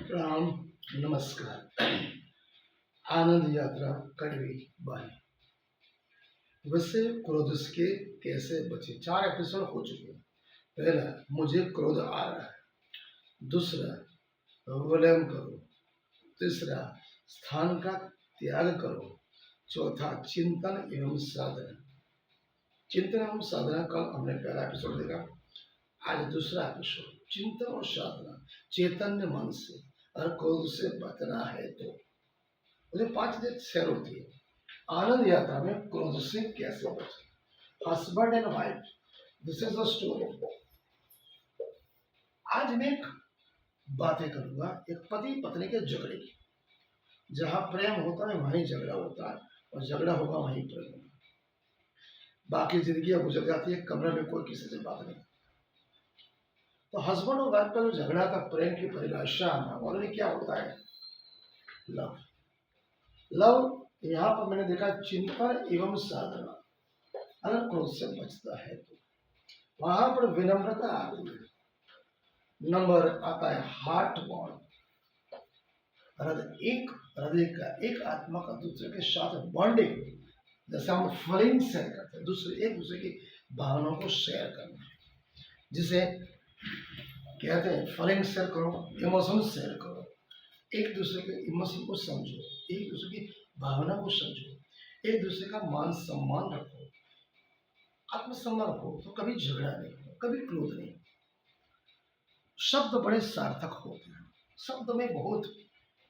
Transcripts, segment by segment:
राम नमस्कार। आनंद यात्रा कड़वी बाई। वैसे क्रोध से कैसे बचे? 4 एपिसोड हो चुके हैं। पहला, मुझे क्रोध आ रहा है। दूसरा, विलंब करो। तीसरा, स्थान का त्याग करो। चौथा, चिंतन एवं साधना। चिंतन एवं साधना कल हमने पहला एपिसोड देखा। आज दूसरा एपिसोड, चिंतन और साधना। चैतन्य मन से और क्रोध से बचना है तो मुझे 5 दिन शेयर होती है। आनंद यात्रा में क्रोध से कैसे बचे। Husband and wife, this is the story. आज मैं एक बातें करूंगा एक पति पत्नी के झगड़े की। जहां प्रेम होता है वहीं झगड़ा होता है, और झगड़ा होगा वहीं प्रेम होगा। बाकी जिंदगी गुजर जाती है, कमरे में कोई किसी से बात नहीं। तो हस्बैंड और वाइफ का जो झगड़ा था, प्रेम की परिभाषा में क्या होता है? लव। लव, यहाँ पर मैंने देखा चिंतन एवं साधना। अगर क्रोध से बचता है तो वहां पर विनम्रता आती है। नंबर आता है हार्ट बॉन्ड। हृदय का एक आत्मा का दूसरे के साथ बॉन्डिंग। जैसे हम फीलिंग शेयर करते हैं, एक दूसरे की भावनाओं को शेयर करना, जिसे कहते हैं फीलिंग शेयर करो, इमोशन शेयर करो। एक दूसरे के इमोशन को समझो, एक दूसरे की भावना को समझो, एक दूसरे का मान सम्मान रखो, आत्मसम्मान रखो, तो कभी झगड़ा नहीं हो, कभी क्रोध नहीं। शब्द बड़े सार्थक होते हैं, शब्द में बहुत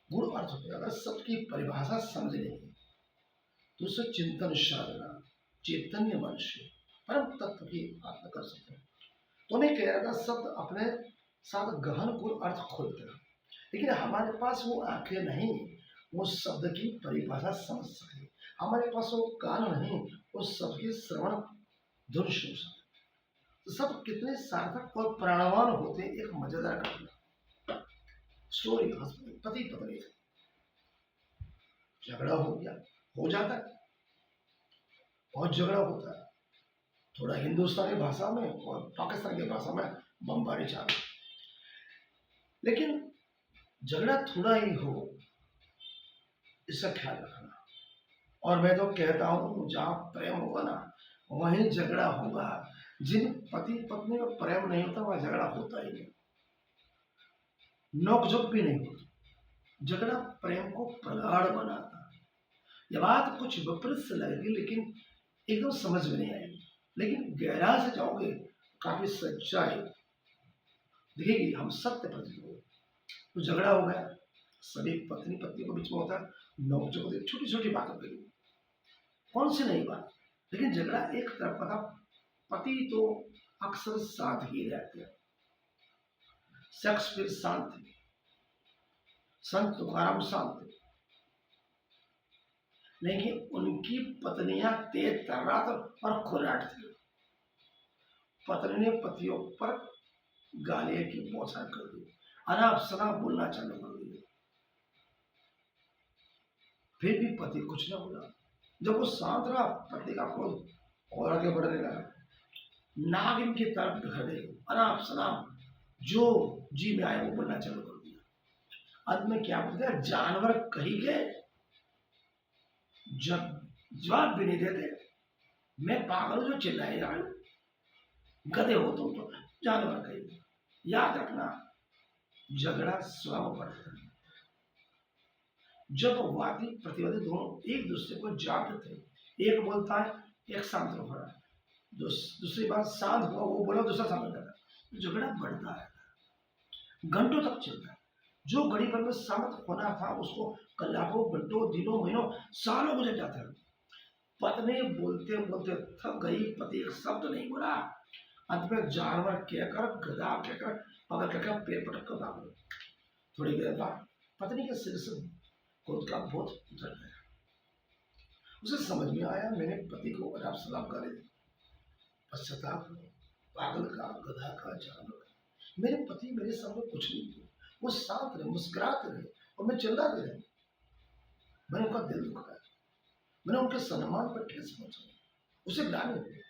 गुण अर्थ होते हैं। अगर शब्द की परिभाषा समझ लेंगे तो उसे चिंतन साधना चैतन्य मन से परम तत्व की प्राप्त कर सकते हैं। तो मैं कह रहा था, शब्द अपने साथ गहन गुण अर्थ खोलते हैं, लेकिन हमारे पास वो आंखें नहीं वो शब्द की परिभाषा समझ सके। हमारे पास वो कान नहीं उस शब्द की श्रवण धुन सुन सके। तो सब कितने सार्थक और प्राणवान होते हैं। एक मजेदार घटना, स्टोरी। पति पत्नी झगड़ा हो गया, हो जाता है, बहुत झगड़ा होता है। थोड़ा हिंदुस्तानी भाषा में और पाकिस्तान की भाषा में बमबारी चालू। लेकिन झगड़ा थोड़ा ही हो, इसका ख्याल रखना। और मैं तो कहता हूं, जहां प्रेम होगा ना वहीं झगड़ा होगा। जिन पति पत्नी में प्रेम नहीं होता वहां झगड़ा होता ही नहीं, नोकझोंक भी नहीं होती। झगड़ा प्रेम को प्रगाढ़ बनाता है। ये बात कुछ विपरीत से लगेगी, लेकिन एकदम समझ में नहीं आएगी। लेकिन गहराई से जाओगे, काफी सच्चाई दिखेगी। हम सत्य प्रतीत हो तो झगड़ा हो गया, सभी पत्नी पत्नी के बीच में होता है, नोकझोंक होती है छोटी छोटी बातों के लिए। कौन सी नई बात, लेकिन झगड़ा एक तरफ था। पति तो अक्सर साथ ही रहते हैं। शेक्सपियर शांत थे, संत तुकाराम शांत थे, लेकिन उनकी पत्नियां तेज तर्रात और खुराट थी। पत्नी ने पतियों पर गालियां की बौछार कर दी, अनाप शनाप बोलना चालू कर दिया। फिर भी पति कुछ न बोला। जब वो शांत रहा, पति का क्रोध और आगे बढ़ने लगा। नागिन की तरफ बिखर गई, अनाप शनाप जो जी में आए वो बोलना चालू कर दिया। अंत में क्या बोलते हैं, जानवर कहीं गए, जब जवाब भी नहीं देते। मैं पागल जो चिल्लाए जा रहे, गधे हो तुम तो जानवर कहीं। याद रखना, झगड़ा स्वयं बढ़ता है। जब वादी प्रतिवादी दोनों एक दूसरे को जानते थे, एक बोलता है एक शांत हो रहा है, दूसरी बात शांत हुआ, वो बोला दूसरा शांत हो जाता है, झगड़ा बढ़ता है, घंटों तक चलता है। जो घड़ी भर में शांत होना था उसको कलाकों घंटों दिनों महीनों सालों गुजर जाते हैं। पत्नी बोलते बोलते थक गई, पति एक शब्द नहीं बोला। अंत में जानवर कहकर, गधा कहकर, पकड़ कहकर पेड़ पटक कर भाग गए। थोड़ी देर बाद पत्नी के सिर से क्रोध का बोझ उतर गया। उसे समझ में आया, मैंने पति को अनाप शनाप गाली दी। पश्चाताप, पागल का, गधा का, जानवर का। मेरे पति मेरे सामने कुछ नहीं किया, वो शांत रहे, मुस्कुराते रहे, और मैं चिल्लाते रहे। मैंने उनका दिल दुखाया, मैंने उनके सम्मान पर ठेस पहुंचाई। उसे ग्लानि हुई,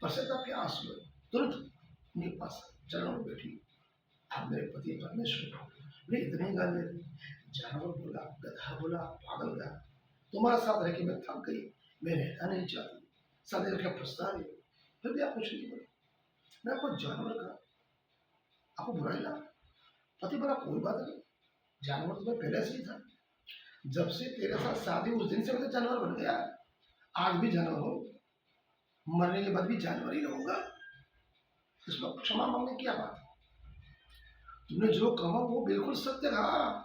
पश्चाताप के आंसू हुए। तुरंत उनके पास चरणों में बैठी, आप मेरे पति परमेश्वर हो। नहीं इतनी गाल देते, जानवर बोला, गधा बोला, पागल गया, तुम्हारा साथ रह के मैं थक गई, मैं रहना नहीं चाहती, शादी करके पछता रही हूँ, फिर भी आप कुछ नहीं बोले। मैं आपको जानवर का आपको बुराई लगा, पति बोला कोई बात नहीं, जानवर तो मैं पहले से ही था, जब से तेरे साथ शादी उस दिन से मैं तो जानवर बन गया, आज भी जानवर हूँ, मरने के बाद भी जानवर ही रहूंगा। इसमें क्षमा मांगने की क्या बात है? तुमने जो कहा वो बिल्कुल सत्य कहा,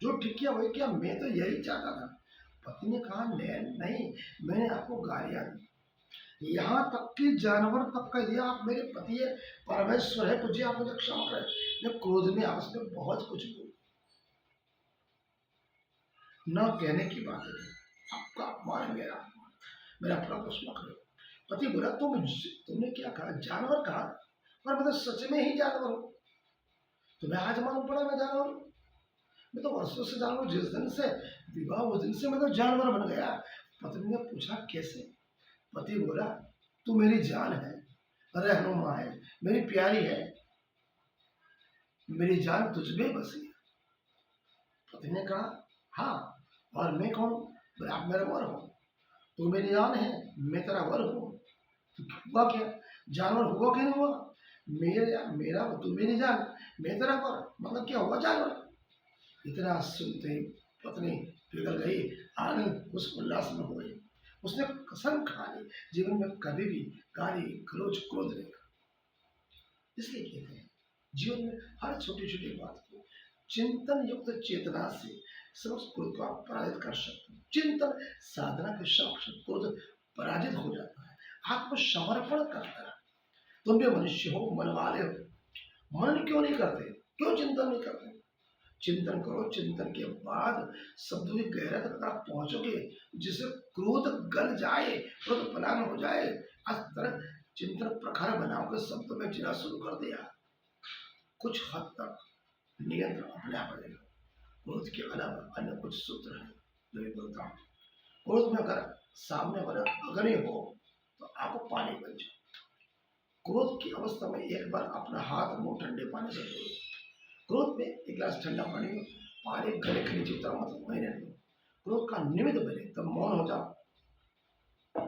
जो ठीक किया वही किया, मैं तो यही चाहता था। पति ने कहा नहीं, मैंने आपको गालियां दी, यहाँ तक कि जानवर तक कह दिया, आप मेरे पति है, परमेश्वर है, तुझे आप मुझे क्षमा करें। मैं क्रोध में आपस में बहुत कुछ बोल, न कहने की बात है, आपका अपमान है मेरा, मेरा प्रश्न करो। पति बोला तुमने क्या कहा, जानवर कहा, पर मैं तो सच में ही जानवर हूँ, तुम्हें आज मालूम पड़ा मैं जानवर हूँ? मैं तो वर्षों से जानवर, जिस दिन से विवाह उस दिन से मैं तो जानवर बन गया। पत्नी ने पूछा कैसे? पति बोला तू मेरी जान है, रहनुमा है, मेरी प्यारी है, मेरी जान तुझमें बसी है। पति ने कहा हाँ, और मैं कौन? बोले आप मेरा वर हो, तू मेरी जान है, मैं तेरा वर हूँ, तो हुआ क्या? जानवर हुआ कि नहीं हुआ? मेरा तू मेरी जान, मैं तेरा वर, मतलब क्या हुआ जानवर? इतना सुनते ही पत्नी पिघल गई, आनंद उस उल्लास में हो गई। उसने कसम खा ली जीवन में कभी भी गाली गलौज क्रोध नहीं करना। इसलिए कहते हैं जीवन में हर छोटी छोटी बात को चिंतन युक्त चेतना से समस्त क्रोध को आप पराजित कर सकते हो। चिंतन साधना के साथ क्रोध पराजित हो जाता है, आत्मसमर्पण करता है। तुम भी मनुष्य हो, मन वाले हो, मनन क्यों नहीं करते, क्यों चिंतन नहीं करते? चिंतन करो, चिंतन के बाद शब्दों की गहराई तक आप पहुंचोगे, जिससे क्रोध गल जाए, क्रोध पलायन हो जाए। इस तरह चिंतन प्रखर बनाओ के शब्दों में जीना शुरू कर दिया, कुछ हद तक नियंत्रण अपने आप रहेगा। क्रोध के अलावा अन्य कुछ सूत्र है जो मैं बोलता हूँ। क्रोध में अगर सामने वाला अग्नि हो तो आप पानी बन जाओ। क्रोध की अवस्था में एक बार अपना हाथ मुंह ठंडे पानी से धो। क्रोध में एक गिलास ठंडा पानी हो, पानी गले के नीचे उतरा मतलब वही रहने दो। क्रोध का निमित्त बने तब मौन हो जाओ,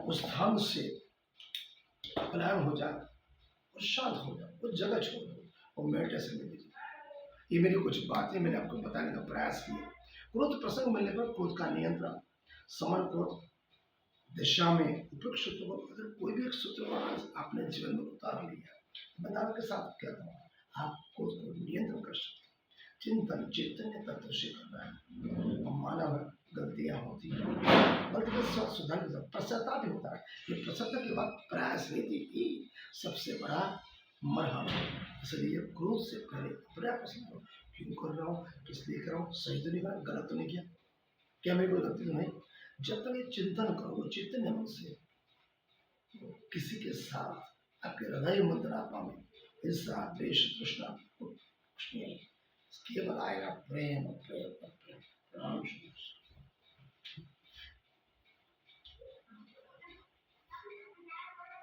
उस धाम से पलायन हो जाए और शांत हो जाओ, उस जगह छोड़ दो और मेडिटेशन में लीजिए। ये मेरी कुछ बातें मैंने आपको बताने का प्रयास किया। क्रोध प्रसंग मिलने पर क्रोध का नियंत्रण, समर क्रोध दिशा में उपयुक्त सूत्र को अगर कोई भी एक सूत्र आज आपने जीवन में उतार लिया, मैं आपके साथ कहता हूँ आप क्रोध को नियंत्रण कर सकते। चिंतन चैतन्य तत्व से करना है। मानव गलतियां होती हैं, गलती के साथ सुधार पश्चाताप भी होता है। ये पश्चाताप के बाद प्रयास रीति ही सबसे बड़ा मरहम है। इसलिए क्रोध से पहले अपने आप को क्यों कर रहा हूँ, किस लिए कर रहा हूँ, सही तो नहीं करा, गलत तो नहीं किया, क्या मेरी कोई गलती तो नहीं? जब तक ये चिंतन करो चैतन्य मन से, तो किसी के साथ आपके हृदय मंत्रात्मा में ईर्षा द्वेष तृष्णा कुछ नहीं, केवल आएगा प्रेम,